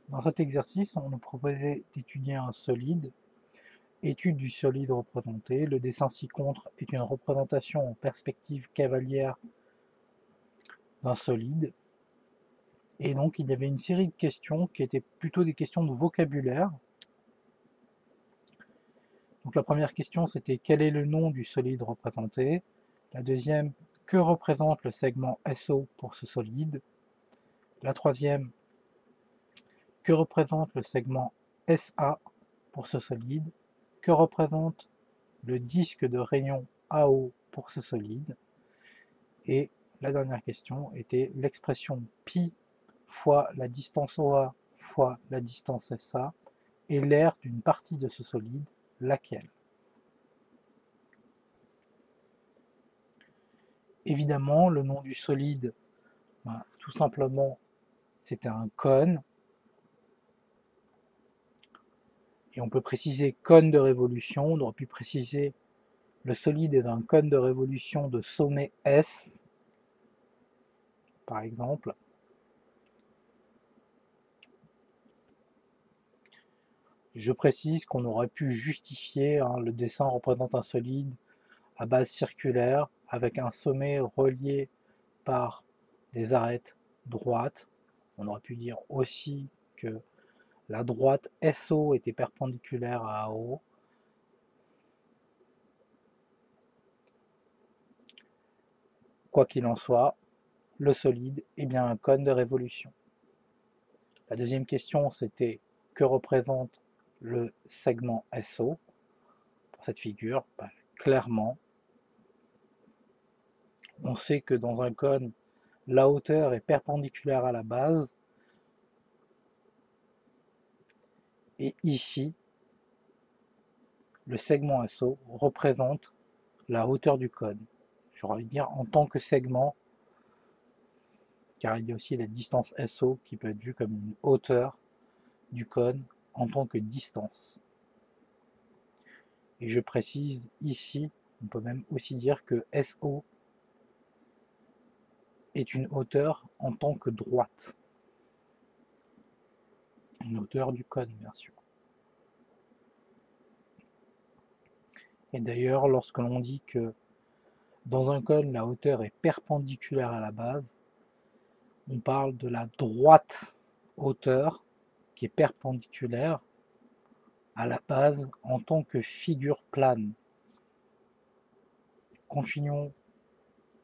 Dans cet exercice, on nous proposait d'étudier un solide. Étude du solide représenté. Le dessin ci-contre est une représentation en perspective cavalière d'un solide. Et donc, il y avait une série de questions qui étaient plutôt des questions de vocabulaire. Donc, la première question, c'était quel est le nom du solide représenté? La deuxième, que représente le segment SO pour ce solide? La troisième, que représente le segment SA pour ce solide? Que représente le disque de rayon AO pour ce solide? Et la dernière question était l'expression π fois la distance OA fois la distance SA est l'aire d'une partie de ce solide, laquelle? Évidemment, le nom du solide, tout simplement, c'était un cône. Et on peut préciser cône de révolution. On aurait pu préciser le solide est un cône de révolution de sommet S, par exemple. Je précise qu'on aurait pu justifier, le dessin représente un solide à base circulaire avec un sommet relié par des arêtes droites. On aurait pu dire aussi que la droite SO était perpendiculaire à AO. Quoi qu'il en soit, le solide est bien un cône de révolution. La deuxième question, c'était que représente le segment SO pour cette figure? Clairement, on sait que dans un cône, la hauteur est perpendiculaire à la base. Et ici, le segment SO représente la hauteur du cône. J'aurais envie de dire en tant que segment, car il y a aussi la distance SO qui peut être vue comme une hauteur du cône en tant que distance. Et je précise ici, on peut même aussi dire que SO est une hauteur en tant que droite. Une hauteur du cône, bien sûr. Et d'ailleurs, lorsque l'on dit que dans un cône, la hauteur est perpendiculaire à la base, on parle de la droite hauteur qui est perpendiculaire à la base en tant que figure plane. Continuons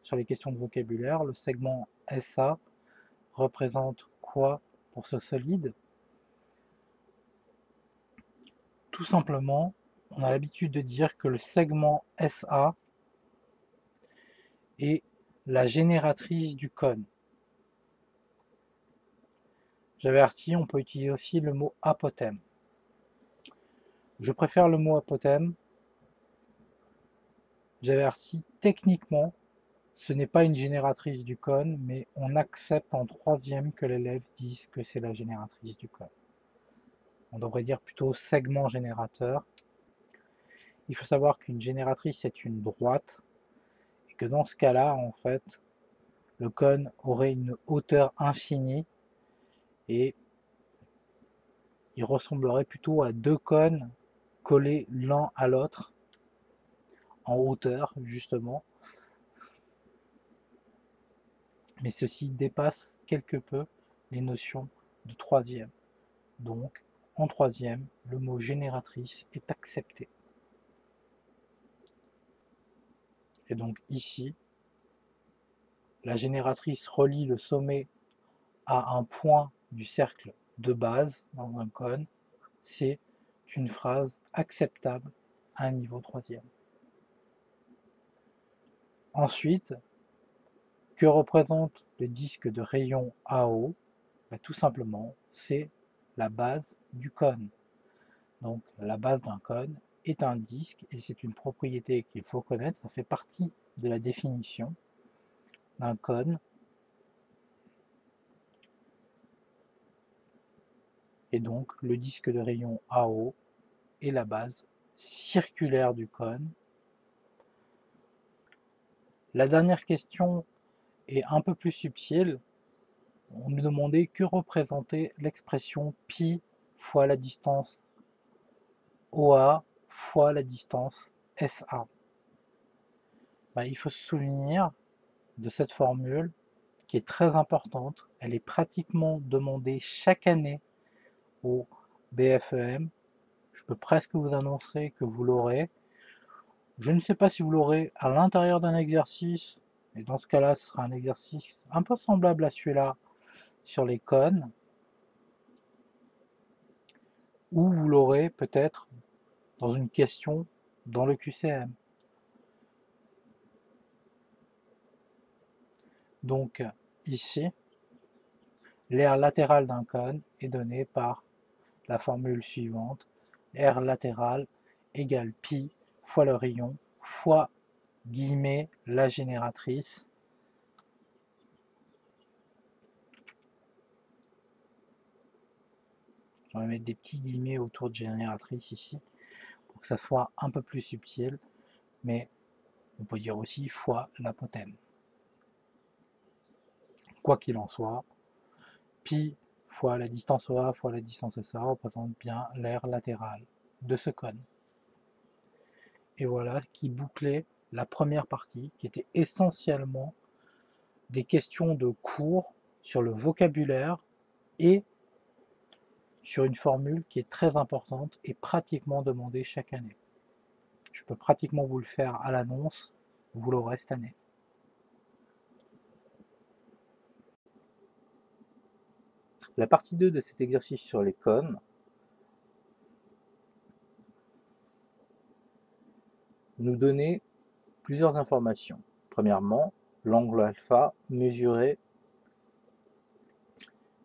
sur les questions de vocabulaire. Le segment SA représente quoi pour ce solide? Tout simplement, on a l'habitude de dire que le segment SA est la génératrice du cône. J'avertis, on peut utiliser aussi le mot apothème. Je préfère le mot apothème. J'avertis, techniquement, ce n'est pas une génératrice du cône, mais on accepte en troisième que l'élève dise que c'est la génératrice du cône. On devrait dire plutôt segment générateur. Il faut savoir qu'une génératrice est une droite, et que dans ce cas-là, en fait, le cône aurait une hauteur infinie, et il ressemblerait plutôt à deux cônes collés l'un à l'autre, en hauteur, justement. Mais ceci dépasse quelque peu les notions de troisième. Donc, en troisième, le mot génératrice est accepté. Et donc ici, la génératrice relie le sommet à un point du cercle de base dans un cône. C'est une phrase acceptable à un niveau troisième. Ensuite, que représente le disque de rayon AO? Tout simplement, c'est la base du cône. Donc la base d'un cône est un disque, et c'est une propriété qu'il faut connaître, ça fait partie de la définition d'un cône. Et donc le disque de rayon AO est la base circulaire du cône. La dernière question est un peu plus subtile. on nous demandait que représentait l'expression pi fois la distance OA fois la distance SA. Il faut se souvenir de cette formule qui est très importante. Elle est pratiquement demandée chaque année au BFEM. Je peux presque vous annoncer que vous l'aurez. Je ne sais pas si vous l'aurez à l'intérieur d'un exercice, et dans ce cas-là, ce sera un exercice un peu semblable à celui-là sur les cônes, ou vous l'aurez peut-être dans une question dans le QCM. Donc ici, l'aire latérale d'un cône est donné par la formule suivante: l'aire latérale égale pi fois le rayon fois guillemets la génératrice. Je vais mettre des petits guillemets autour de génératrice ici pour que ça soit un peu plus subtil, mais on peut dire aussi fois l'apothème. Quoi qu'il en soit, pi fois la distance OA fois la distance SA représente bien l'aire latérale de ce cône. Et voilà qui bouclait la première partie, qui était essentiellement des questions de cours sur le vocabulaire et sur une formule qui est très importante et pratiquement demandée chaque année. Je peux pratiquement vous le faire à l'annonce, vous l'aurez cette année. La partie 2 de cet exercice sur les cônes nous donnait plusieurs informations. Premièrement, l'angle alpha mesurait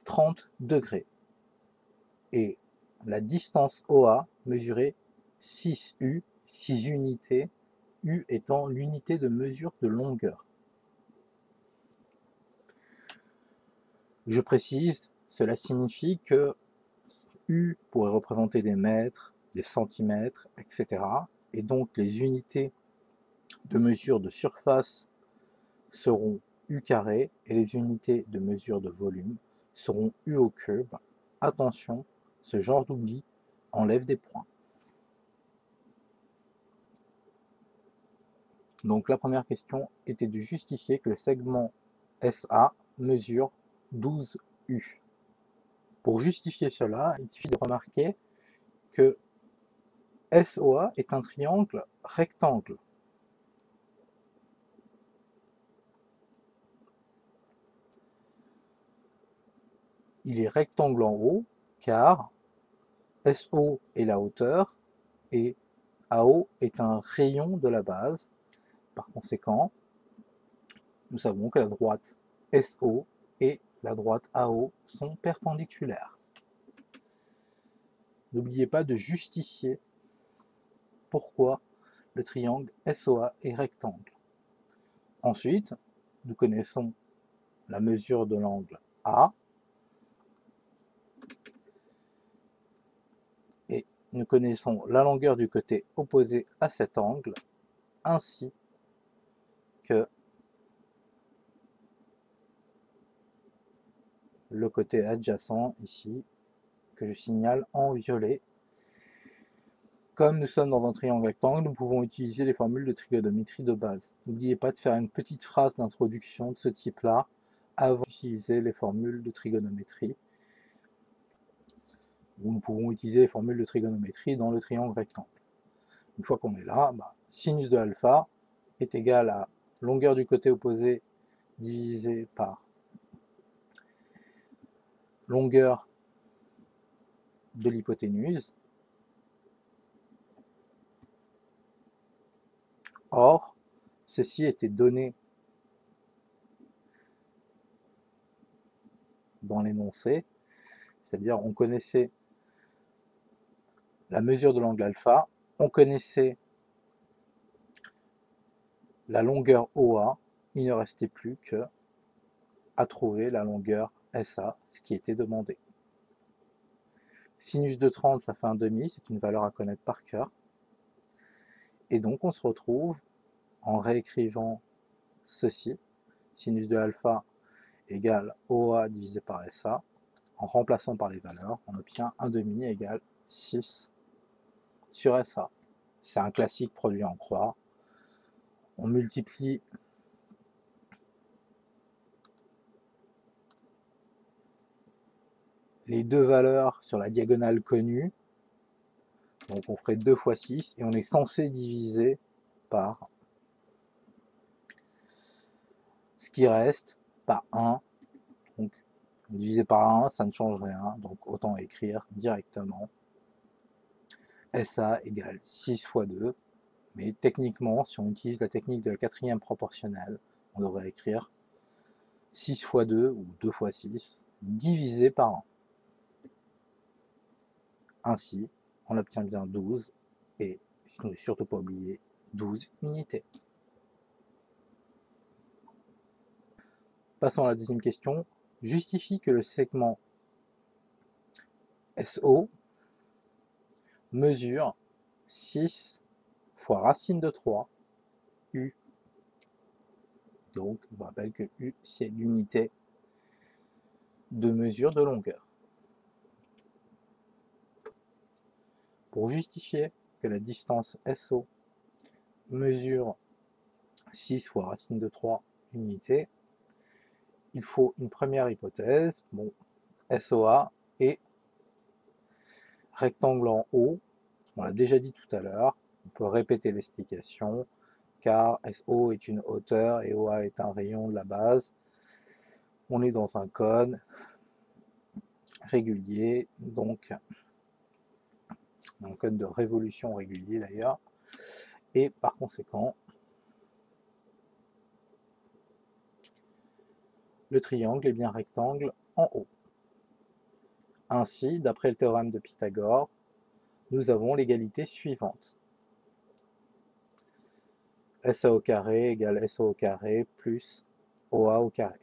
30 degrés et la distance OA mesurait 6U, 6 unités, U étant l'unité de mesure de longueur. Je précise, cela signifie que U pourrait représenter des mètres, des centimètres, etc. Et donc les unités de mesure de surface seront U carré et les unités de mesure de volume seront U au cube. Attention, ce genre d'oubli enlève des points. Donc la première question était de justifier que le segment SA mesure 12 U. Pour justifier cela, il suffit de remarquer que SOA est un triangle rectangle. Il est rectangle en haut car SO est la hauteur et AO est un rayon de la base. Par conséquent, nous savons que la droite SO et la droite AO sont perpendiculaires. N'oubliez pas de justifier pourquoi le triangle SOA est rectangle. Ensuite, nous connaissons la mesure de l'angle A et nous connaissons la longueur du côté opposé à cet angle ainsi que le côté adjacent ici que je signale en violet. Comme nous sommes dans un triangle rectangle, nous pouvons utiliser les formules de trigonométrie de base. N'oubliez pas de faire une petite phrase d'introduction de ce type-là avant d'utiliser les formules de trigonométrie. Nous pouvons utiliser les formules de trigonométrie dans le triangle rectangle. Une fois qu'on est là, sinus de alpha est égal à longueur du côté opposé divisé par longueur de l'hypoténuse. Or, ceci était donné dans l'énoncé, c'est-à-dire on connaissait la mesure de l'angle alpha, on connaissait la longueur OA, il ne restait plus que à trouver la longueur SA, ce qui était demandé. Sinus de 30, ça fait un demi, c'est une valeur à connaître par cœur. Et donc on se retrouve en réécrivant ceci. Sinus de alpha égale OA divisé par SA. En remplaçant par les valeurs, on obtient 1/2 égale 6 sur SA. C'est un classique produit en croix. On multiplie les deux valeurs sur la diagonale connue. Donc on ferait 2 fois 6 et on est censé diviser par ce qui reste, par 1. Donc divisé par 1, ça ne change rien. Donc autant écrire directement SA égale 6 fois 2. Mais techniquement, si on utilise la technique de la quatrième proportionnelle, on devrait écrire 6 fois 2 ou 2 fois 6 divisé par 1. Ainsi, on obtient bien 12 et, ne surtout pas oublier, 12 unités. Passons à la deuxième question. Justifie que le segment SO mesure 6 fois racine de 3 U. Donc, je vous rappelle que U, c'est l'unité de mesure de longueur. Pour justifier que la distance SO mesure 6 fois racine de 3 unités, il faut une première hypothèse. Bon, SOA est rectangle en haut, on l'a déjà dit tout à l'heure, on peut répéter l'explication, car SO est une hauteur et OA est un rayon de la base. On est dans un cône régulier, donc un cône de révolution régulier d'ailleurs, et par conséquent, le triangle est bien rectangle en haut. Ainsi, d'après le théorème de Pythagore, nous avons l'égalité suivante. SA au carré égale SO au carré plus OA au carré.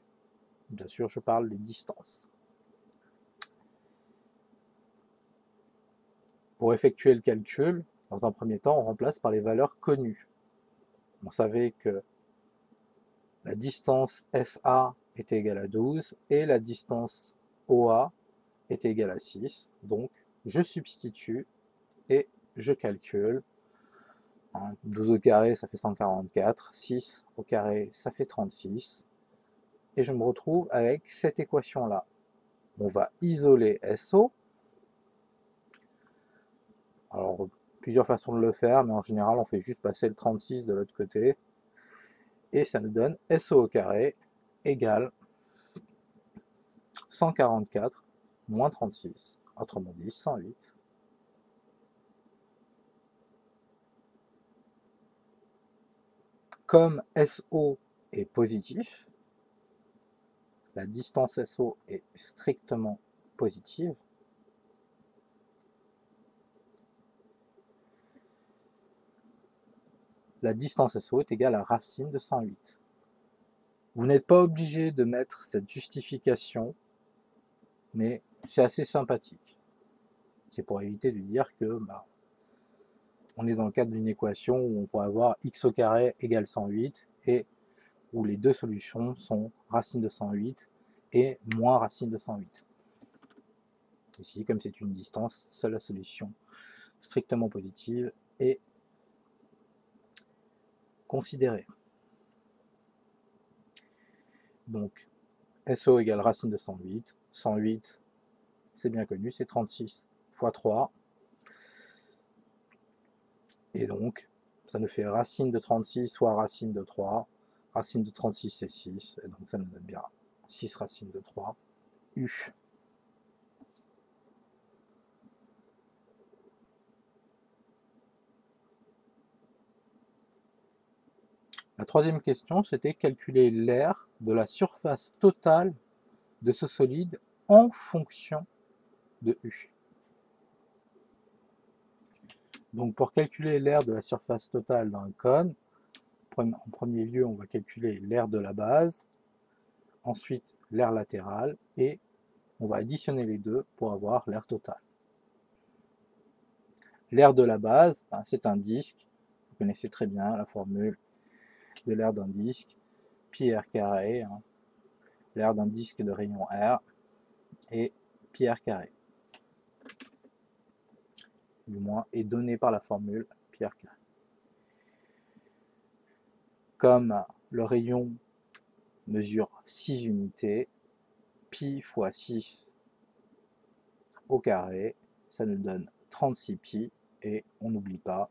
Bien sûr, je parle des distances. Pour effectuer le calcul, dans un premier temps, on remplace par les valeurs connues. On savait que la distance SA était égale à 12 et la distance OA était égale à 6. Donc, je substitue et je calcule. 12 au carré, ça fait 144. 6 au carré, ça fait 36. Et je me retrouve avec cette équation-là. On va isoler SO. Alors, plusieurs façons de le faire, mais en général, on fait juste passer le 36 de l'autre côté. Et ça nous donne SO au carré égale 144 moins 36, autrement dit 108. Comme SO est positif, la distance SO est strictement positive, la distance SO est égale à racine de 108. Vous n'êtes pas obligé de mettre cette justification, mais c'est assez sympathique. C'est pour éviter de dire que on est dans le cadre d'une équation où on pourrait avoir x au carré égale 108 et où les deux solutions sont racine de 108 et moins racine de 108. Ici, comme c'est une distance, seule la solution strictement positive est considérée. Donc, SO égale racine de 108. 108, c'est bien connu, c'est 36 fois 3. Et donc, ça nous fait racine de 36 fois racine de 3. Racine de 36, c'est 6. Et donc, ça nous donne bien 6 racine de 3, U. La troisième question, c'était calculer l'aire de la surface totale de ce solide en fonction de U. Donc pour calculer l'aire de la surface totale d'un cône, en premier lieu, on va calculer l'aire de la base, ensuite l'aire latérale, et on va additionner les deux pour avoir l'aire totale. L'aire de la base, c'est un disque, vous connaissez très bien la formule de l'aire d'un disque, pi r carré, l'aire d'un disque de rayon R est pi r carré. Du moins est donné par la formule pi r carré. Comme le rayon mesure 6 unités, pi fois 6 au carré, ça nous donne 36 pi, et on n'oublie pas,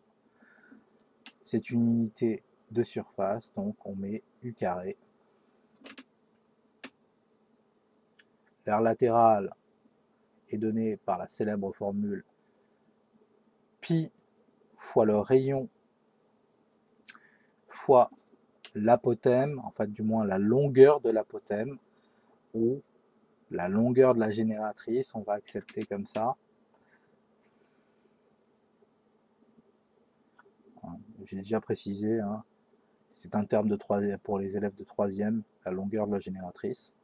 c'est une unité de surface, donc on met u carré. L'aire latérale est donnée par la célèbre formule pi fois le rayon fois l'apothème, en fait du moins la longueur de l'apothème, ou la longueur de la génératrice, on va accepter comme ça. J'ai déjà précisé, hein, c'est un terme de pour les élèves de 3e, la longueur de la génératrice.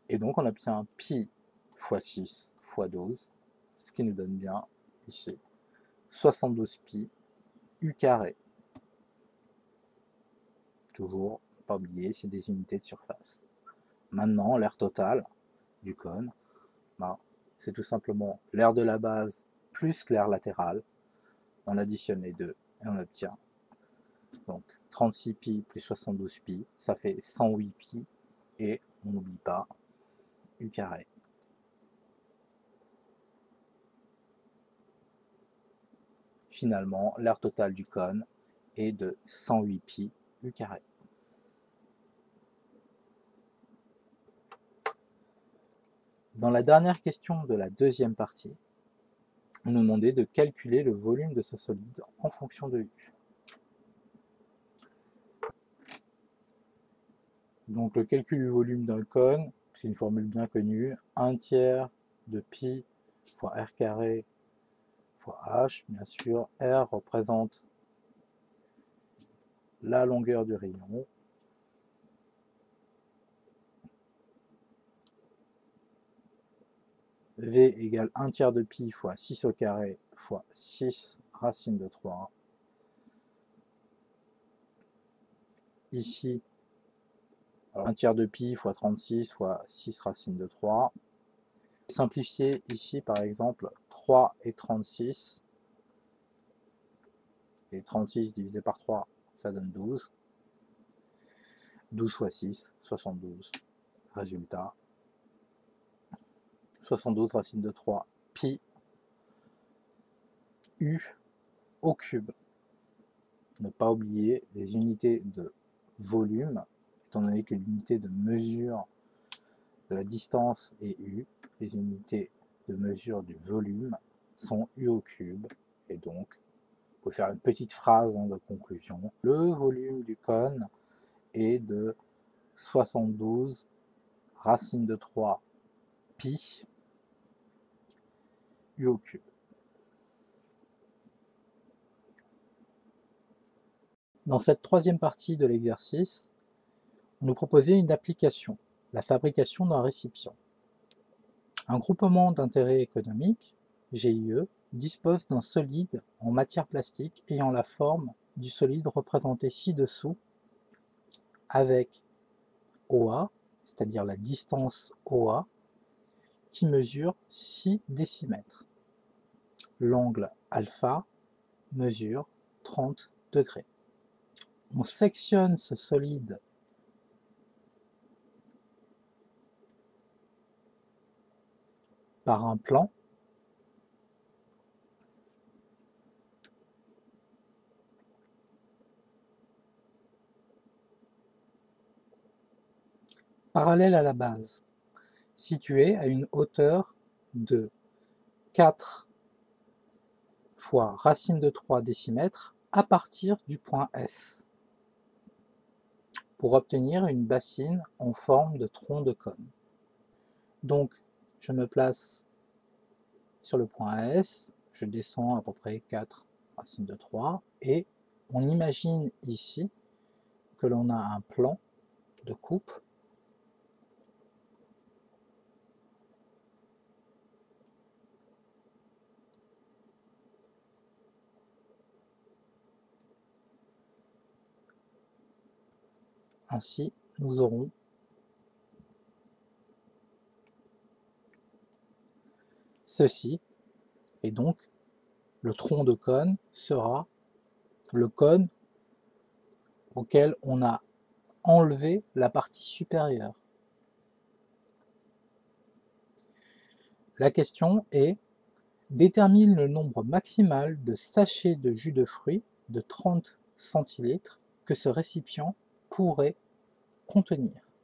Et donc on obtient pi fois 6 fois 12, ce qui nous donne bien ici 72 pi u carré. Toujours, pas oublier, c'est des unités de surface. Maintenant, l'aire totale du cône, ben, c'est tout simplement l'aire de la base plus l'aire latérale. On additionne les deux et on obtient donc 36 pi plus 72 pi, ça fait 108 pi, et on n'oublie pas u carré. Finalement, l'aire totale du cône est de 108 pi u carré. Dans la dernière question de la deuxième partie, on nous demandait de calculer le volume de ce solide en fonction de u. Donc le calcul du volume d'un cône, c'est une formule bien connue, 1/3 de pi fois r carré fois h, bien sûr. R représente la longueur du rayon. V égale 1/3 de pi fois 6 au carré fois 6 racine de 3. Ici, 1/3 de pi fois 36 fois 6 racine de 3. Simplifier ici par exemple 3 et 36. Et 36 divisé par 3, ça donne 12. 12 fois 6, 72. Résultat, 72 racine de 3 pi u au cube. Ne pas oublier les unités de volume, étant donné que l'unité de mesure de la distance est u, les unités de mesure du volume sont u au cube, et donc, on peut faire une petite phrase de conclusion. Le volume du cône est de 72 racine de 3 pi u au cube. Dans cette troisième partie de l'exercice, on nous proposait une application, la fabrication d'un récipient. Un groupement d'intérêt économique, GIE, dispose d'un solide en matière plastique ayant la forme du solide représenté ci-dessous, avec OA, c'est-à-dire la distance OA, qui mesure 6 décimètres. L'angle alpha mesure 30 degrés. On sectionne ce solide par un plan parallèle à la base, situé à une hauteur de 4 fois racine de 3 décimètres à partir du point S, pour obtenir une bassine en forme de tronc de cône. Donc, je me place sur le point S, je descends à peu près 4 racines de 3, et on imagine ici que l'on a un plan de coupe ainsi nous aurons ceci, et donc le tronc de cône sera le cône auquel on a enlevé la partie supérieure. La question est: détermine le nombre maximal de sachets de jus de fruits de 30 centilitres que ce récipient pourrait contenir.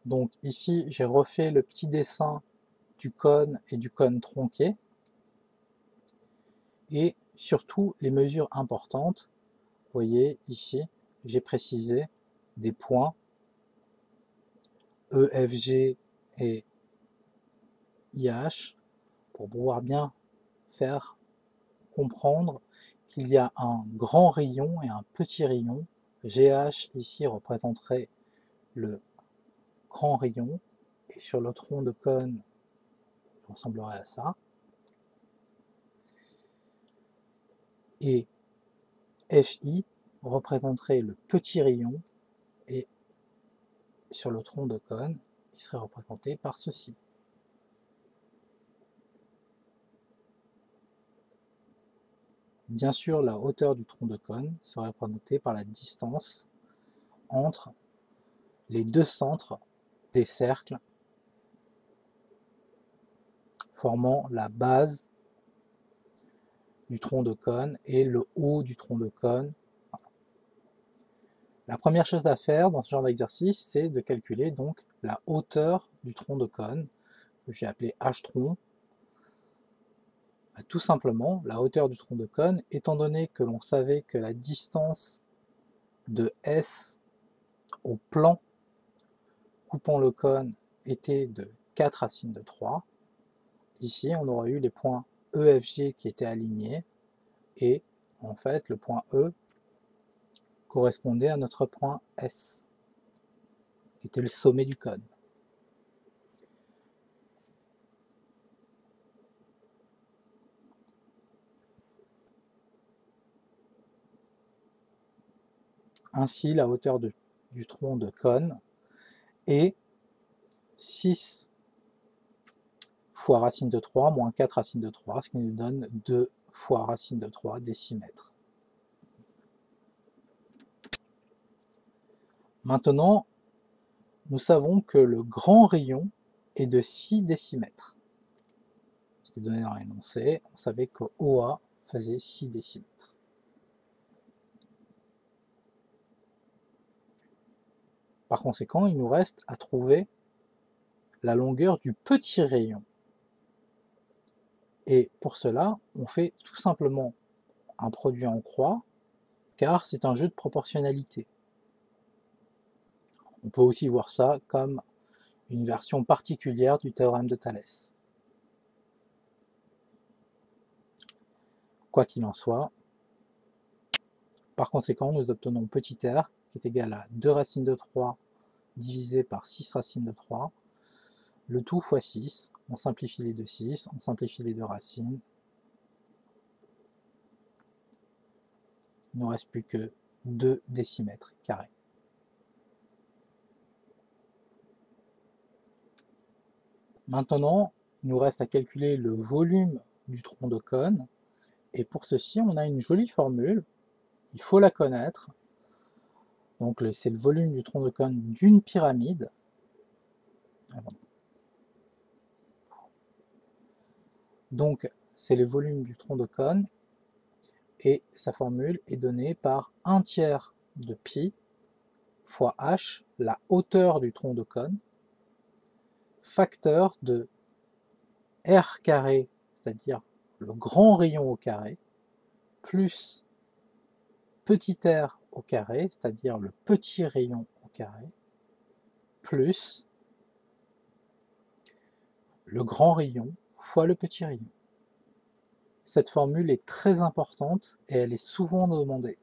Donc ici, j'ai refait le petit dessin du cône et du cône tronqué. Et surtout, les mesures importantes, vous voyez ici, j'ai précisé des points E, F, G et IH pour pouvoir bien faire comprendre qu'il y a un grand rayon et un petit rayon. GH ici représenterait le grand rayon et sur le tronc de cône, il ressemblerait à ça. Et FI représenterait le petit rayon et sur le tronc de cône, il serait représenté par ceci. Bien sûr, la hauteur du tronc de cône serait représentée par la distance entre les deux centres des cercles formant la base du tronc de cône et le haut du tronc de cône. La première chose à faire dans ce genre d'exercice, c'est de calculer donc la hauteur du tronc de cône, que j'ai appelé h-tronc. Tout simplement, la hauteur du tronc de cône, étant donné que l'on savait que la distance de S au plan coupant le cône était de 4 racines de 3, ici on aurait eu les points E, F, G qui étaient alignés, et en fait le point E correspondait à notre point S, qui était le sommet du cône. Ainsi, la hauteur du tronc de cône est 6 fois racine de 3 moins 4 racine de 3, ce qui nous donne 2 fois racine de 3 décimètres. Maintenant, nous savons que le grand rayon est de 6 décimètres. C'était donné dans l'énoncé, on savait que OA faisait 6 décimètres. Par conséquent, il nous reste à trouver la longueur du petit rayon. Et pour cela, on fait tout simplement un produit en croix, car c'est un jeu de proportionnalité. On peut aussi voir ça comme une version particulière du théorème de Thalès. Quoi qu'il en soit, par conséquent, nous obtenons petit r qui est égal à 2 racines de 3 divisé par 6 racines de 3, le tout fois 6, on simplifie les deux 6, on simplifie les deux racines, il ne nous reste plus que 2 décimètres carrés. Maintenant, il nous reste à calculer le volume du tronc de cône, et pour ceci, on a une jolie formule, il faut la connaître. Donc c'est le volume du tronc de cône d'une pyramide. Donc c'est le volume du tronc de cône, et sa formule est donnée par 1 tiers de pi fois h, la hauteur du tronc de cône, facteur de r carré, c'est-à-dire le grand rayon au carré, plus petit r au carré, c'est-à-dire le petit rayon au carré, plus le grand rayon fois le petit rayon. Cette formule est très importante et elle est souvent demandée.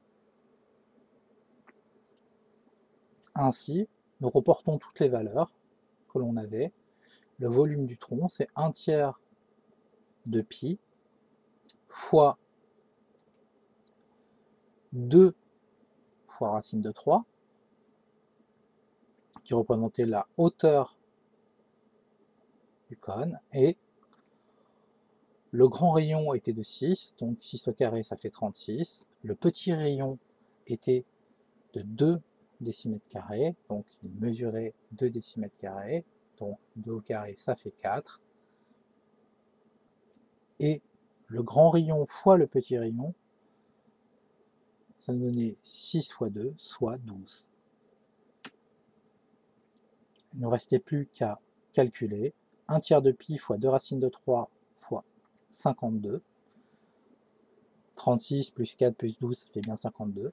Ainsi, nous reportons toutes les valeurs que l'on avait. Le volume du tronc, c'est 1 tiers de pi fois 2 fois racine de 3, qui représentait la hauteur du cône, et le grand rayon était de 6, donc 6 au carré ça fait 36. Le petit rayon était de 2 décimètres carrés, donc il mesurait 2 décimètres carrés, donc 2 au carré ça fait 4. Et le grand rayon fois le petit rayon, ça nous donnait 6 fois 2, soit 12. Il ne restait plus qu'à calculer 1 tiers de pi fois 2 racines de 3 fois 52. 36 plus 4 plus 12, ça fait bien 52.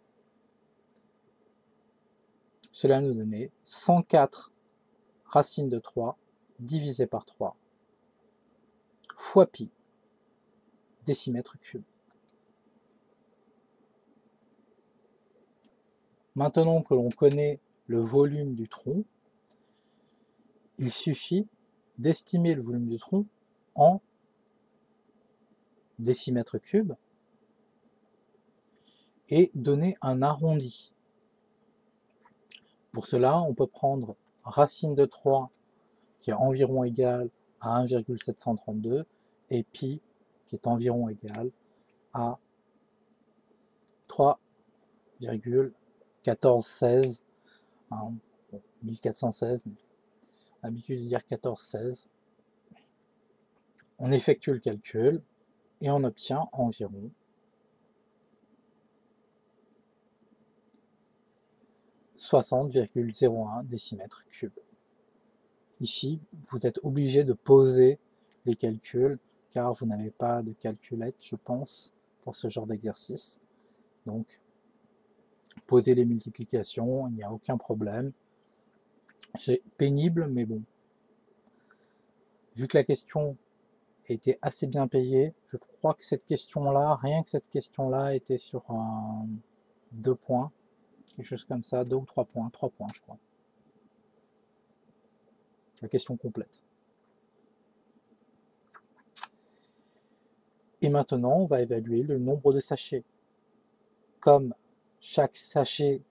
Cela nous donnait 104 racines de 3 divisé par 3 fois pi décimètre cube. Maintenant que l'on connaît le volume du tronc, il suffit d'estimer le volume du tronc en décimètres cubes et donner un arrondi. Pour cela, on peut prendre racine de 3 qui est environ égale à 1,732 et pi qui est environ égal à 3,1416, hein, 1416, l'habitude de dire 1416. On effectue le calcul et on obtient environ 60,01 décimètres cubes. Ici, vous êtes obligé de poser les calculs car vous n'avez pas de calculette, je pense, pour ce genre d'exercice. Donc, posez les multiplications, il n'y a aucun problème. C'est pénible, mais bon. Vu que la question était assez bien payée, je crois que cette question-là, rien que cette question-là, était sur 2 points, quelque chose comme ça, 2 ou 3 points, 3 points je crois. La question complète. Et maintenant, on va évaluer le nombre de sachets. Comme chaque sachet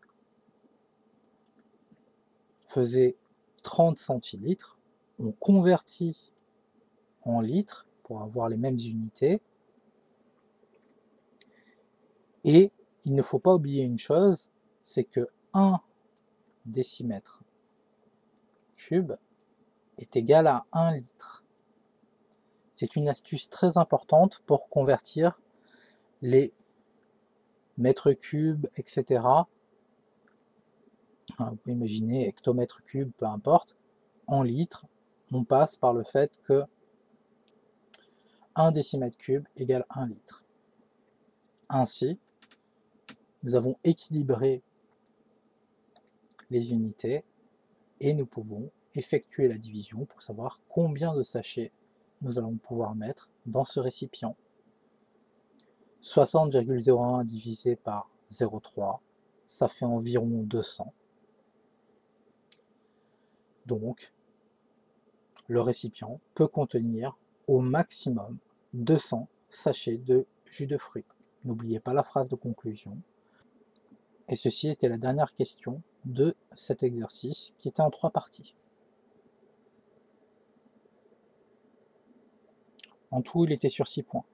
faisait 30 centilitres, on convertit en litres pour avoir les mêmes unités. Et il ne faut pas oublier une chose, c'est que 1 décimètre cube est égal à 1 litre. C'est une astuce très importante pour convertir les mètres cubes, etc. Vous pouvez imaginer hectomètre cube, peu importe, en litres. On passe par le fait que 1 décimètre cube égale 1 litre. Ainsi, nous avons équilibré les unités et nous pouvons effectuer la division pour savoir combien de sachets nous allons pouvoir mettre dans ce récipient. 60,01 divisé par 0,3, ça fait environ 200. Donc, le récipient peut contenir au maximum 200 sachets de jus de fruits. N'oubliez pas la phrase de conclusion. Et ceci était la dernière question de cet exercice qui était en 3 parties. En tout, il était sur 6 points.